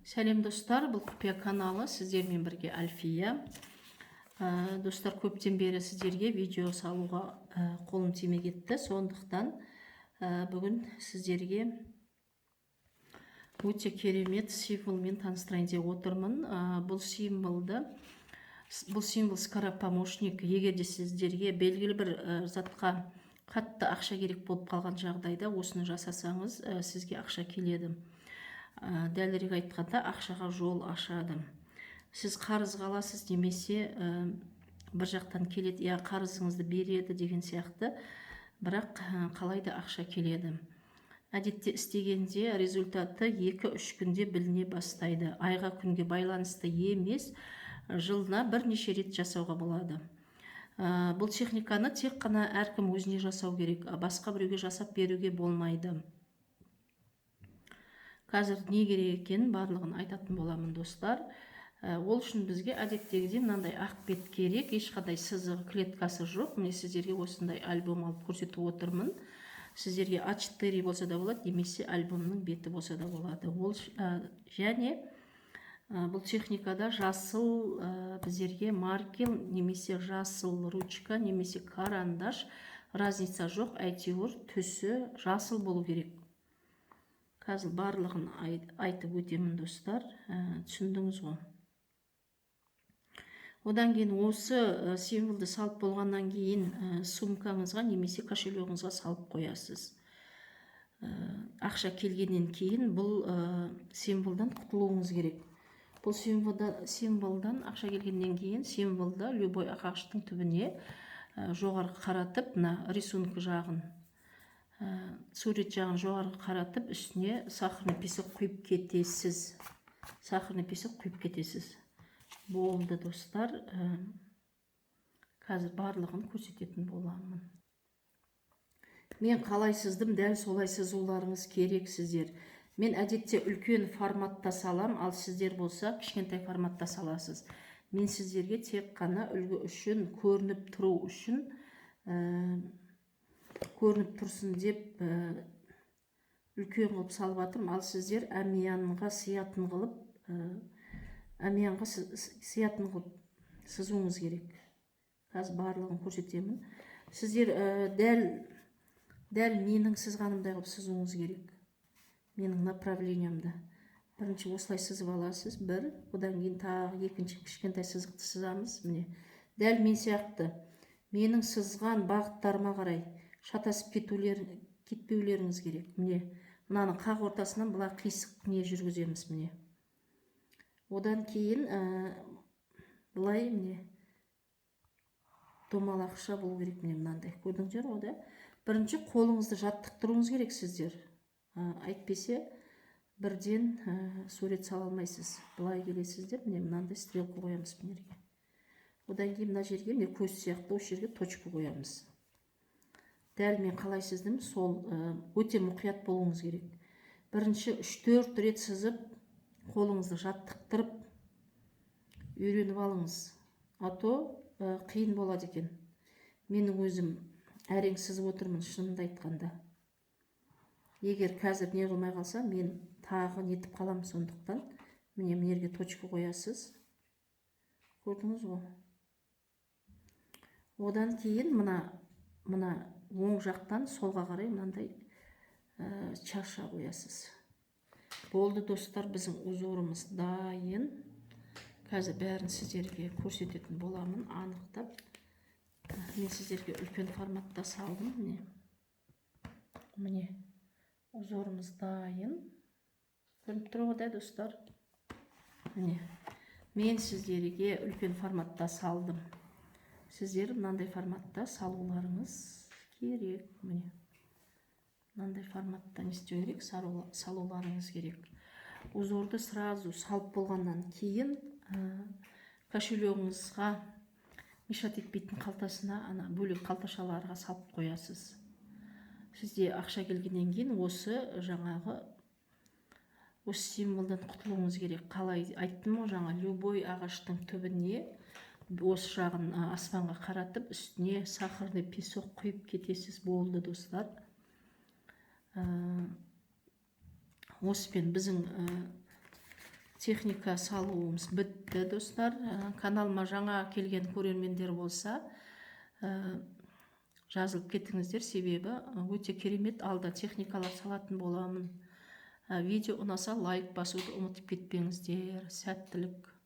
Сәлем достар, бұл құпия каналы, сіздермен бірге Альфия. Достар, көптен бері сіздерге видео салуға қолым тимей кетті. Сондықтан бүгін сіздерге өте керемет символмен таныстырайын деп отырмын. Бұл символ скоропомощник. Егер де сіздерге белгілі бір затқа қатты ақша керек болып қалған жағдайда осыны жасасаңыз, сізге ақша келеді. Дәлірек айтқанда ақшаға жол ашады. Сіз қарызға аласыз немесе бір жақтан келеді, я қарызыңызды береді деген сияқты, бірақ қалайда ақша келеді. Әдетте істегенде результаты 2-3 күнде біліне бастайды. Айға күнге байланысты емес, жылына бірнеше рет жасауға болады. Бұл техниканы тек қана әркім өзіне жасау керек, басқа біреуге жасап беруге болмайды. Қазір не керек екенін барлығын айтатын боламын достар. Ол үшін бізге әдеттегідей мынандай ақ бет керек, ешқандай сызығы, клеткасы жоқ. Міне сіздерге осындай альбом алып көрсетіп отырмын. Сіздерге А4 болса да болады, немесе альбомның беті болса да болады. Және бұл техникада жасыл біздерге маркер, немесе жасыл ручка, немесе карандаш, разница жоқ, әйтеуір түсі жасыл болу керек. Қазір барлығын айтып өтемін достар, түсіндіңіз ғой. Одан кейін осы символды салып болғаннан кейін сумкаңызға немесе кошелегіңізге салып қоясыз. Ақша келгеннен кейін бұл символдан құтылуыңыз керек. Бұл символдан ақша келгеннен кейін символда любой ағаштың түбіне жоғары қаратып, рисунок жағын, сурет жағын жоғары қаратып, үстіне сахарный песок құйып кетесіз. Болды достар. Қазір барлығын көрсететін боламын. Мен қалай сыздым, дәл солай сызуларыңыз керек сіздер. Мен әдетте үлкен форматта салам, ал сіздер болса кішкентай форматта саласыз. Мен сіздерге тек қана үлгі үшін, көрініп тұру үшін, көрініп тұрсын деп үлкен қылып салып жатырмын, ал сіздер әмиянға сиятын қылып сызуыңыз керек. Қазір барлығын көрсетемін. Сіздер дәл менің сызғанымдай қылып сызуыңыз керек. Менің направлениямды. Бірінші осылай сызып аласыз, бір, одан кейін тағы екінші кішкентай сызықты сызамыз. Міне, дәл мен сияқты менің сызған бағыттарыма қарай шатасып кетпеулеріңіз керек. Міне, мынаның қақ ортасынан бұлай қисық не жүргіземіз. Міне. Одан кейін бұлай міне домалақша болу керек. Міне мынандай. Көрдіңіздер ғой да? Бірінші қолыңызды жаттықтыруыңыз керек сіздер. Әйтпесе бірден сурет сала алмайсыз. Бұлай келесіздер, міне мынандай стрелка қоямыз мынерге. Одан кейін мына жерге міне көз сияқты осы жерге точка қоямыз. Дәл мен қалай сыздым, сол өте мұқият болуыңыз керек. Бірінші 3-4 рет сызып, қолыңызды жаттықтырып үйреніп алыңыз. Ато қиын болады екен. Менің өзім әрең сызып отырмын, шынымды айтқанда. Егер қазір не қылмай қалса, мен тағы нетіп қалам, сондықтан міне мынерге точка қоясыз. Көрдіңіз ғой? Одан кейін мына оң жақтан солға қарай мынандай чаша қоясыз. Болды достар, біздің узорымыз дайын. Қазір бәрін сіздерге көрсететін боламын, анықтап. Мен сіздерге үлкен форматта салдым. Міне, узорымыз дайын. Көрініп тұр ғой достар. Міне, мен сіздерге үлкен форматта салдым. Сіздер мынандай форматта салуларыңыз керек. Міне, мынандай форматта не істеу керек, салуларыңыз керек. Узорды сразу салып болғаннан кейін кошелегіңізға, мешат етпейтін қалтасына, бөлек қалташаларға салып қоясыз. Сізде ақша келгеннен кейін осы символдан құтылуыңыз керек. Қалай айттым ғой, любой ағаштың түбіне осы жағын аспанға қаратып, үстіне сахарный песок құйып кетесіз. Болды достар. Оспен біздің техника салуымыз бітті достар. Каналыма жаңа келген көрермендер болса, жазылып кетіңіздер, себебі өте керемет алда техникалар салатын боламын. Видео ұнаса лайк басуды ұмытып кетпеңіздер. Сәттілік.